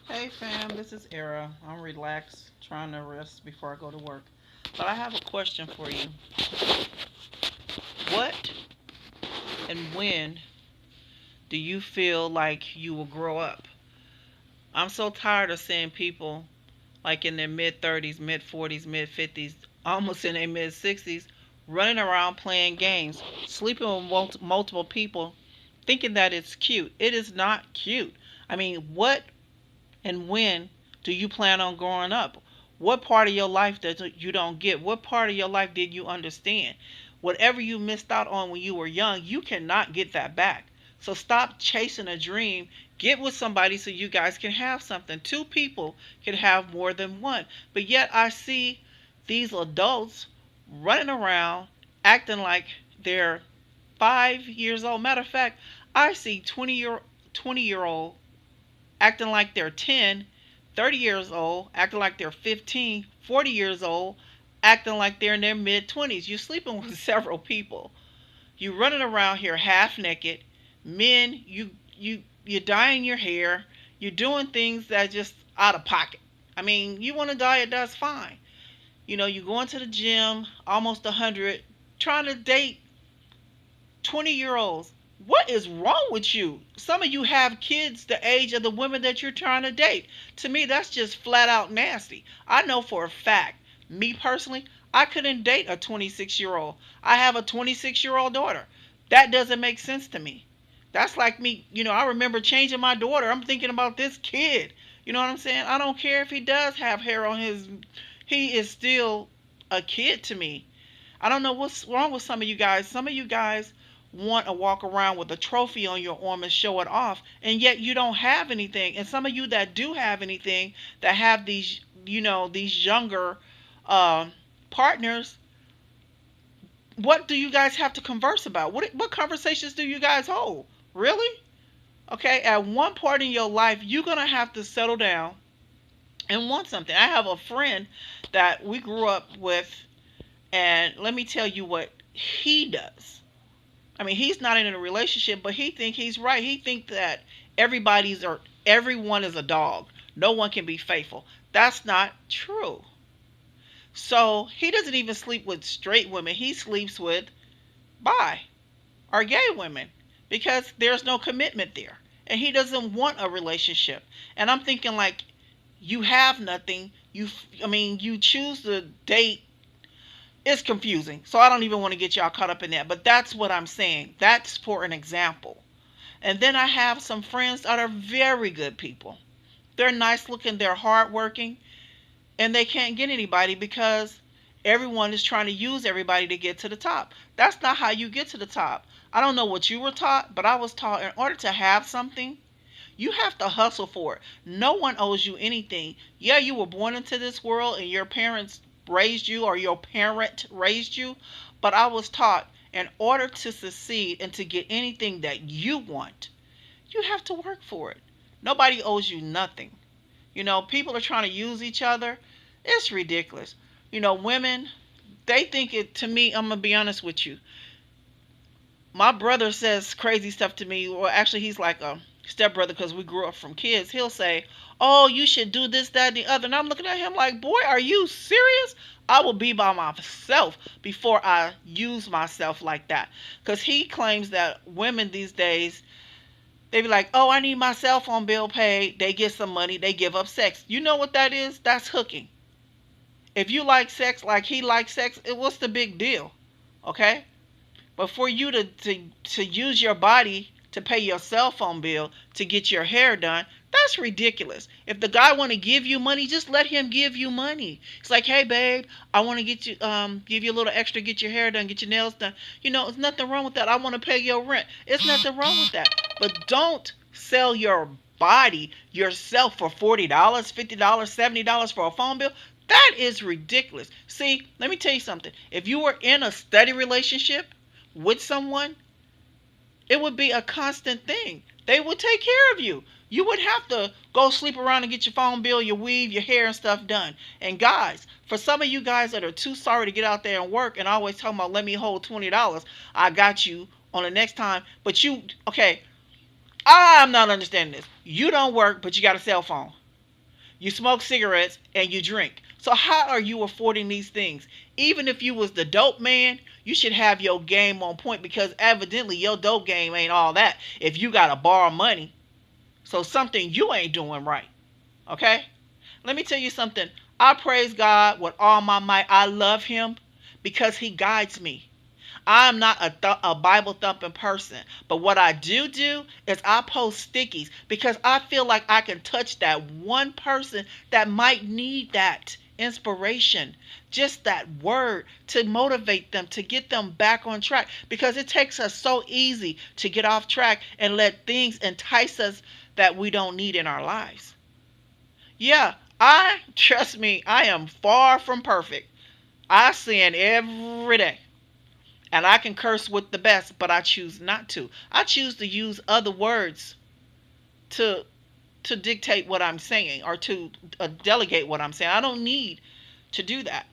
Hey fam, this is Era. I'm relaxed, trying to rest before I go to work. But I have a question for you. What and when do you feel like you will grow up? I'm so tired of seeing people like in their mid 30s, mid 40s, mid 50s, almost in their mid 60s, running around playing games, sleeping with multiple people, thinking that it's cute. It is not cute. I mean, what and when do you plan on growing up? What part of your life that you don't get? What part of your life did you understand? Whatever you missed out on when you were young, you cannot get that back. So stop chasing a dream. Get with somebody so you guys can have something. Two people can have more than one. But yet I see these adults running around acting like they're 5 years old. Matter of fact, I see 20-year old acting like they're 10, 30 years old, acting like they're 15, 40 years old, acting like they're in their mid 20s. You're sleeping with several people. You're running around here half naked. Men, you're dyeing your hair. You're doing things that are just out of pocket. I mean, you want to dye it, that's fine. You're going to the gym, almost 100, trying to date 20-year-olds. What is wrong with you? Some of you have kids the age of the women that you're trying to date. To me, that's just flat out nasty. I know for a fact, me personally, I couldn't date a 26-year-old. I have a 26-year-old daughter. That doesn't make sense to me. That's like me, I remember changing my daughter. I'm thinking about this kid. You know what I'm saying? I don't care if he does have hair on his, he is still a kid to me. I don't know what's wrong with some of you guys. Some of you guys want to walk around with a trophy on your arm and show it off, and yet you don't have anything. And some of you that do have anything, that have these, these younger uh, partners, what do you guys have to converse about? What conversations do you guys hold? Really? Okay, at one point in your life, you're gonna have to settle down and want something. I have a friend that we grew up with, and let me tell you what he does. I mean, he's not in a relationship, but he think he's right. He think that everyone is a dog. No one can be faithful. That's not true. So he doesn't even sleep with straight women. He sleeps with bi or gay women because there's no commitment there, and he doesn't want a relationship. And I'm thinking like, you have nothing. You choose to date. It's confusing. So I don't even want to get y'all caught up in that. But that's what I'm saying. That's for an example. And then I have some friends that are very good people. They're nice looking, they're hardworking, and they can't get anybody because everyone is trying to use everybody to get to the top. That's not how you get to the top. I don't know what you were taught, but I was taught in order to have something, you have to hustle for it. No one owes you anything. Yeah, you were born into this world and your parents raised you or your parent raised you, but I was taught in order to succeed and to get anything that you want, you have to work for it. Nobody owes you nothing. People are trying to use each other. It's ridiculous. Women, they think it, to me, I'm going to be honest with you. My brother says crazy stuff to me. Well, actually, he's like a stepbrother because we grew up from kids. He'll say, "Oh, you should do this, that, and the other." And I'm looking at him like, "Boy, are you serious? I will be by myself before I use myself like that." Because he claims that women these days, they be like, "Oh, I need my cell phone bill paid." They get some money, they give up sex. You know what that is? That's hooking. If you like sex like he likes sex, what's the big deal? Okay? But for you to use your body to pay your cell phone bill to get your hair done, that's ridiculous. If the guy want to give you money, just let him give you money. It's like, "Hey babe, I want to get you give you a little extra, get your hair done, get your nails done." There's nothing wrong with that. "I want to pay your rent." It's nothing wrong with that. But don't sell your body yourself for $40, $50, $70 for a phone bill. That is ridiculous. See, let me tell you something. If you were in a steady relationship with someone, it would be a constant thing. They would take care of you. You would have to go sleep around and get your phone bill, your weave, your hair and stuff done. And guys, for some of you guys that are too sorry to get out there and work and always talking about, "Let me hold $20, I got you on the next time." But okay, I'm not understanding this. You don't work, but you got a cell phone. You smoke cigarettes and you drink. So how are you affording these things? Even if you was the dope man, you should have your game on point, because evidently your dope game ain't all that if you gotta borrow money. So something you ain't doing right. Okay? Let me tell you something. I praise God with all my might. I love him because he guides me. I'm not a Bible thumping person, but what I do is I post stickies because I feel like I can touch that one person that might need that inspiration, just that word to motivate them, to get them back on track, because it takes us so easy to get off track and let things entice us that we don't need in our lives. Yeah, I trust me, I am far from perfect. I sin every day. And I can curse with the best, but I choose not to. I choose to use other words to dictate what I'm saying, or to delegate what I'm saying. I don't need to do that.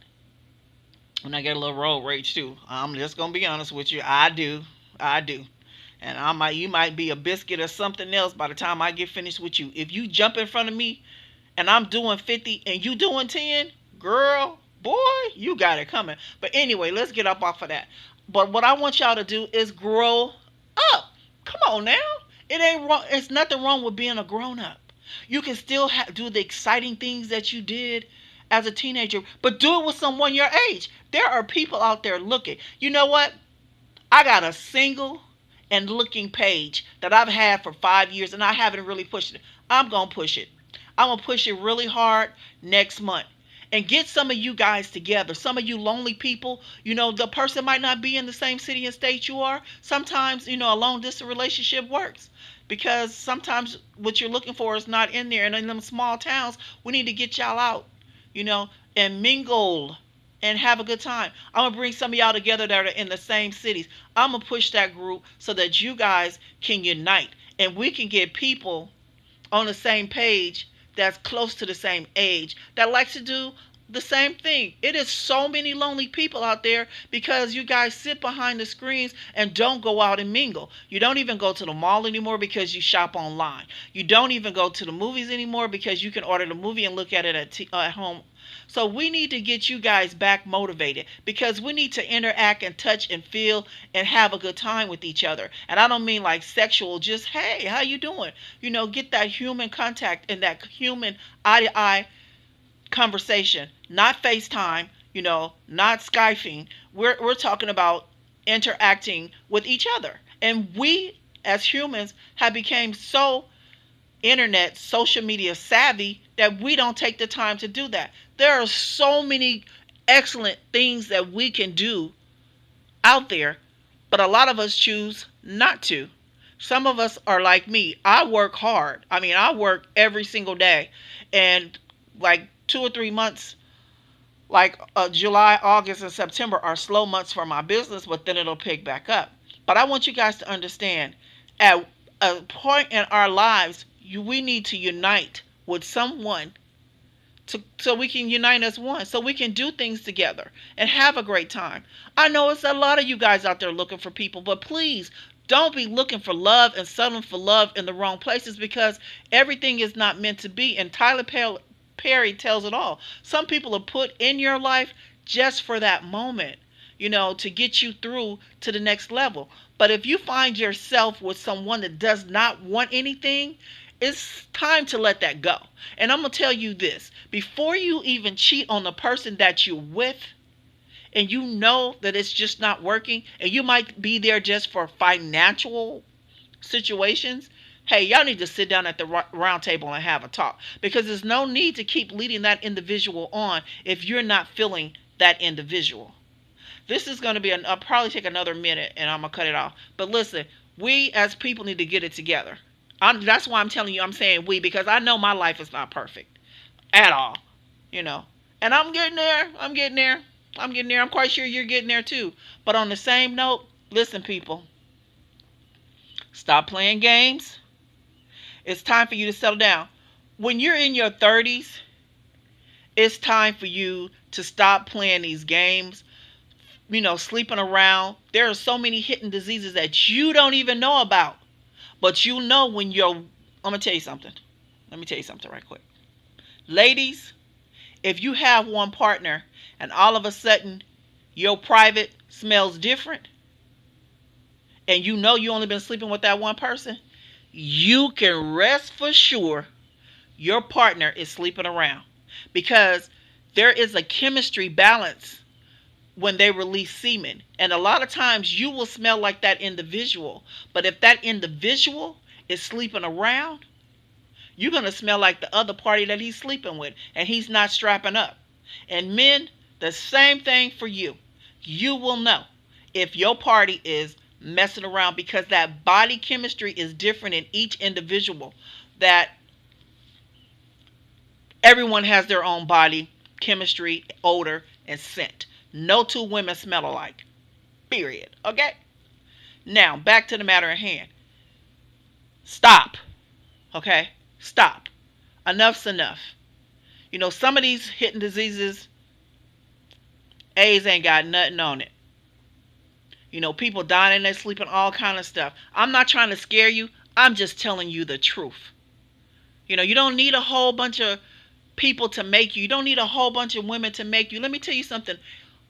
And I get a little road rage too. I'm just gonna be honest with you. I do. And you might be a biscuit or something else by the time I get finished with you. If you jump in front of me and I'm doing 50 and you doing 10, girl, boy, you got it coming. But anyway, let's get up off of that. But what I want y'all to do is grow up. Come on now. It ain't wrong. It's nothing wrong with being a grown up. You can still do the exciting things that you did as a teenager, but do it with someone your age. There are people out there looking. You know what? I got a single and looking page that I've had for 5 years, and I haven't really pushed it. I'm going to push it. I'm going to push it really hard next month. And get some of you guys together. Some of you lonely people, the person might not be in the same city and state you are. Sometimes, a long distance relationship works. Because sometimes what you're looking for is not in there. And in them small towns, we need to get y'all out, you know, and mingle and have a good time. I'm going to bring some of y'all together that are in the same cities. I'm going to push that group so that you guys can unite. And we can get people on the same page that's close to the same age that likes to do the same thing. It is so many lonely people out there because you guys sit behind the screens and don't go out and mingle. You don't even go to the mall anymore because you shop online. You don't even go to the movies anymore because you can order the movie and look at it at home. So we need to get you guys back motivated because we need to interact and touch and feel and have a good time with each other. And I don't mean like sexual, just hey, how you doing? Get that human contact and that human eye to eye conversation, not FaceTime, not Skyping. We're talking about interacting with each other. And we as humans have become so internet, social media savvy that we don't take the time to do that. There are so many excellent things that we can do out there, but a lot of us choose not to. Some of us are like me. I work hard. I work every single day. And like 2 or 3 months, like July, August, and September are slow months for my business, but then it'll pick back up. But I want you guys to understand at a point in our lives, we need to unite with someone so we can unite as one, so we can do things together and have a great time. I know it's a lot of you guys out there looking for people, but please don't be looking for love and settling for love in the wrong places because everything is not meant to be. And Tyler Perry tells it all. Some people are put in your life just for that moment, to get you through to the next level. But if you find yourself with someone that does not want anything, it's time to let that go. And I'm going to tell you this. Before you even cheat on the person that you're with, and you know that it's just not working, and you might be there just for financial situations, hey, y'all need to sit down at the round table and have a talk. Because there's no need to keep leading that individual on if you're not feeling that individual. This is going to be, I'll probably take another minute and I'm going to cut it off. But listen, we as people need to get it together. That's why I'm telling you, I'm saying we, because I know my life is not perfect at all, And I'm getting there. I'm quite sure you're getting there too. But on the same note, listen, people, stop playing games. It's time for you to settle down. When you're in your 30s, it's time for you to stop playing these games, sleeping around. There are so many hidden diseases that you don't even know about. But when I'm going to tell you something. Let me tell you something right quick. Ladies, if you have one partner and all of a sudden your private smells different and you know you only been sleeping with that one person, you can rest for sure your partner is sleeping around, because there is a chemistry balance when they release semen. And a lot of times you will smell like that individual, but if that individual is sleeping around, you're going to smell like the other party that he's sleeping with, and he's not strapping up. And men, the same thing for you. You will know if your party is messing around, because that body chemistry is different in each individual. That everyone has their own body chemistry, odor, and scent. No two women smell alike. Period. Okay? Now, back to the matter at hand. Stop. Okay? Stop. Enough's enough. You know, some of these hidden diseases, AIDS ain't got nothing on it. You know, people dying in their sleep and all kind of stuff. I'm not trying to scare you. I'm just telling you the truth. You know, you don't need a whole bunch of people to make you. You don't need a whole bunch of women to make you. Let me tell you something.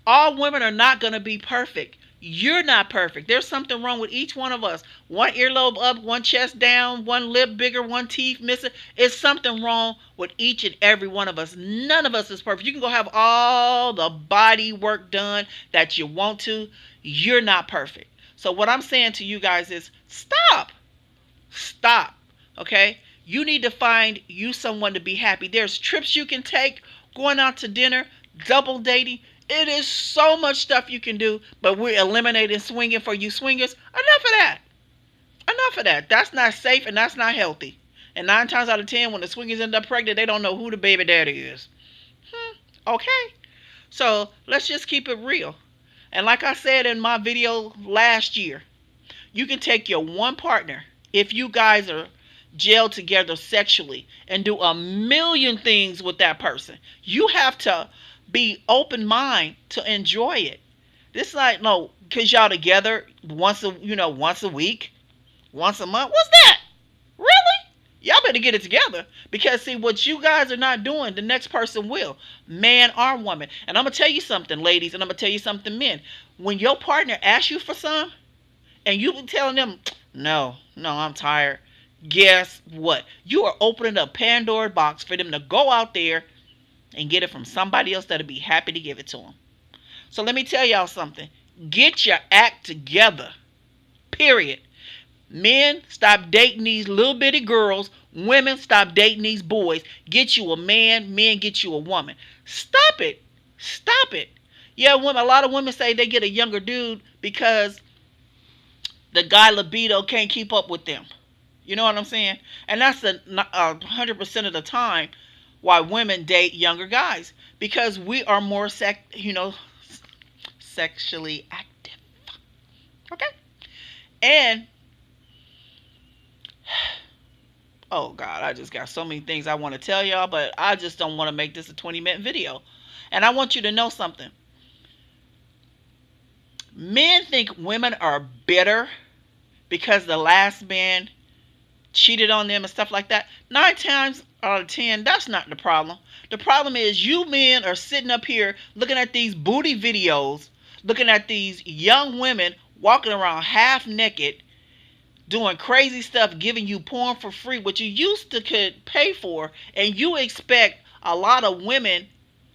All women are not going to be perfect. You're not perfect. There's something wrong with each one of us. One earlobe up, one chest down, one lip bigger, one teeth missing. It's something wrong with each and every one of us. None of us is perfect. You can go have all the body work done that you want to. You're not perfect. So what I'm saying to you guys is stop. Stop. Okay? You need to find you someone to be happy. There's trips you can take, going out to dinner, double dating. It is so much stuff you can do, but we're eliminating swinging for you swingers. Enough of that. Enough of that. That's not safe and that's not healthy. And 9 times out of 10, when the swingers end up pregnant, they don't know who the baby daddy is. Okay? So let's just keep it real. And like I said in my video last year, you can take your one partner, if you guys are jailed together sexually, and do a million things with that person. You have to be open mind to enjoy it. This is like, no, because y'all together once a week, once a month. What's that? Really? Y'all better get it together, because see, what you guys are not doing, the next person will, man or woman. And I'm gonna tell you something, ladies, and I'm gonna tell you something, men. When your partner asks you for some, and you be telling them, no, I'm tired. Guess what? You are opening a Pandora's box for them to go out there and get it from somebody else that'll be happy to give it to them. So let me tell y'all something. Get your act together. Period. Men, stop dating these little bitty girls. Women, stop dating these boys. Get you a man. Men, get you a woman. Stop it. Stop it. Yeah, women. A lot of women say they get a younger dude because the guy libido can't keep up with them. You know what I'm saying? And that's 100% of the time why women date younger guys, because we are more sexually active. Okay? And oh God, I just got so many things I want to tell y'all, but I just don't want to make this a 20-minute video. And I want you to know something. Men think women are bitter because the last man cheated on them and stuff like that. 9 times out of 10, that's not the problem. The problem is you men are sitting up here looking at these booty videos, looking at these young women walking around half naked, doing crazy stuff, giving you porn for free, which you used to could pay for, and you expect a lot of women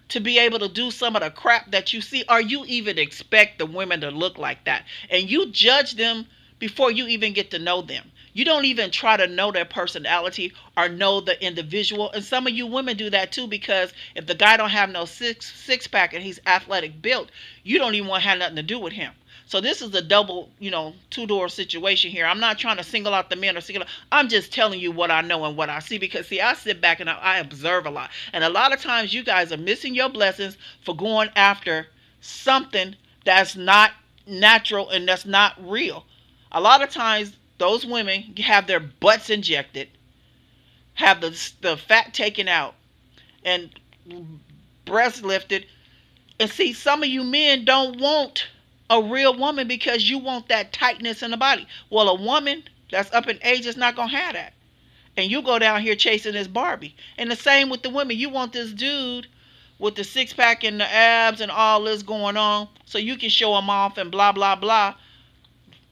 to be able to do some of the crap that you see, or you even expect the women to look like that. And you judge them before you even get to know them. You don't even try to know their personality or know the individual. And some of you women do that too, because if the guy don't have no six pack and he's athletic built, you don't even want to have nothing to do with him. So this is a double, two-door situation here. I'm not trying to single out the men or single out. I'm just telling you what I know and what I see, because see, I sit back and I observe a lot. And a lot of times you guys are missing your blessings for going after something that's not natural and that's not real. A lot of times those women have their butts injected, have the fat taken out, and breast lifted. And see, some of you men don't want a real woman because you want that tightness in the body. Well, a woman that's up in age is not going to have that. And you go down here chasing this Barbie. And the same with the women. You want this dude with the six pack and the abs and all this going on so you can show him off and blah, blah, blah.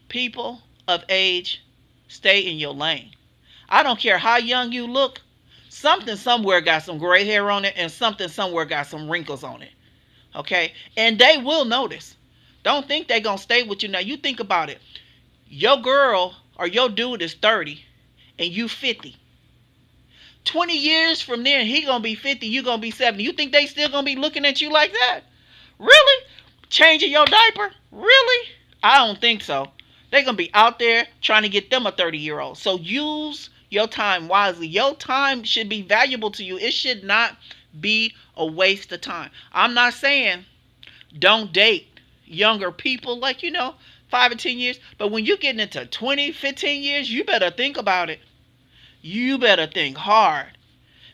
People of age, stay in your lane. I don't care how young you look. Something somewhere got some gray hair on it and something somewhere got some wrinkles on it. Okay? And they will notice. Don't think they're going to stay with you. Now, you think about it. Your girl or your dude is 30 and you 50. 20 years from there, he going to be 50, you going to be 70. You think they still going to be looking at you like that? Really? Changing your diaper? Really? I don't think so. They're going to be out there trying to get them a 30-year-old. So use your time wisely. Your time should be valuable to you. It should not be a waste of time. I'm not saying don't date younger people, like, 5 or 10 years. But when you're getting into 20, 15 years, you better think about it. You better think hard,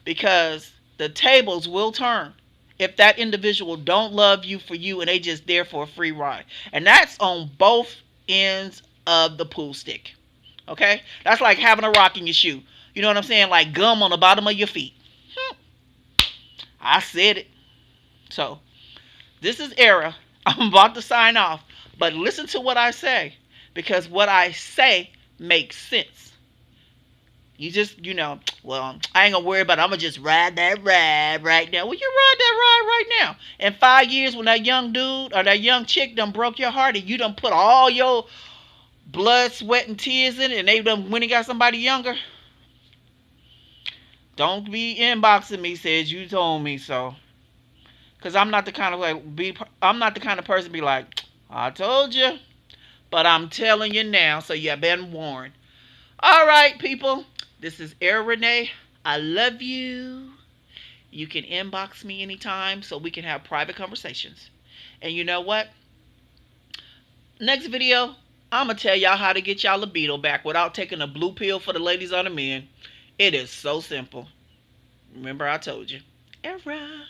because the tables will turn if that individual don't love you for you and they just there for a free ride. And that's on both ends of the pool stick. Okay? That's like having a rock in your shoe. You know what I'm saying? Like gum on the bottom of your feet. I said it. So, this is Era. I'm about to sign off. But listen to what I say, because what I say makes sense. You just, well, I ain't going to worry about it. I'm going to just ride that ride right now. Well, you ride that ride right now. In 5 years, when that young dude or that young chick done broke your heart and you done put all your blood, sweat, and tears in it, and they done went and got somebody younger, don't be inboxing me, says you told me so. Because I'm not the kind of I'm not the kind of person to be like, I told you, but I'm telling you now, so you've been warned. All right, people. This is Era Renee. I love you. You can inbox me anytime so we can have private conversations. And you know what? Next video, I'm going to tell y'all how to get y'all libido back without taking a blue pill for the ladies or the men. It is so simple. Remember I told you. Era.